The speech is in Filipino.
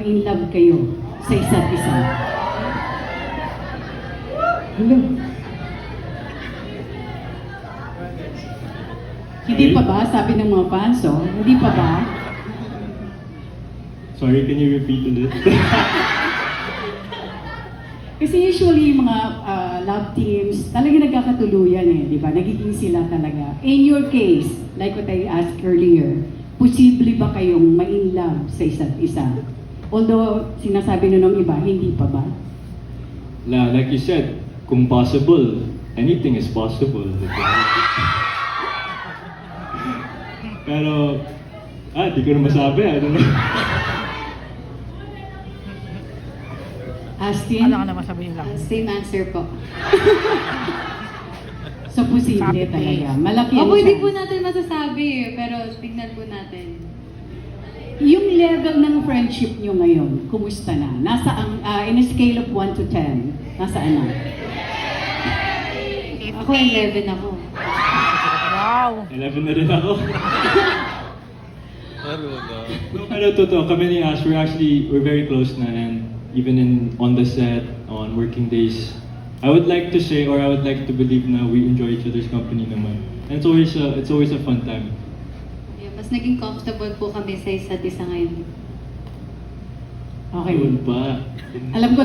ma-in-love kayo sa isa't isa? Hello. Hindi pa ba? Sabi ng mga fans, oh. Hindi pa ba? Sorry, can you repeat ulit? Kasi usually yung mga love teams, talaga nagkakatuluyan eh, di ba? Nagiging sila talaga. In your case, like what I asked earlier, posible ba kayong ma-in-love sa isa't isa? Although, sinasabi na ng iba, hindi pa ba? Like you said, kung possible, anything is possible. Pero, di ko na masabi. I don't know. Astin? Ano ka naman sabihin lang? Same answer po. So, posible talaga. Malaki ang Opo, hindi po chance. natin masasabi eh, pero tignan po natin. Yung level ng friendship nyo ngayon, kumusta na? Nasa ang, in a scale of 1 to 10, nasaan na? Ako 11 ako. Wow! 11 na rin ako. No, pero totoo, kami ni Ash, we're very close na, and even on the set, on working days, I would like to say, or I would like to believe na we enjoy each other's company naman. And it's always a fun time. Yeah, mas naging comfortable po kami sa isa't isa ngayon. Okay. Yun pa. Alam ko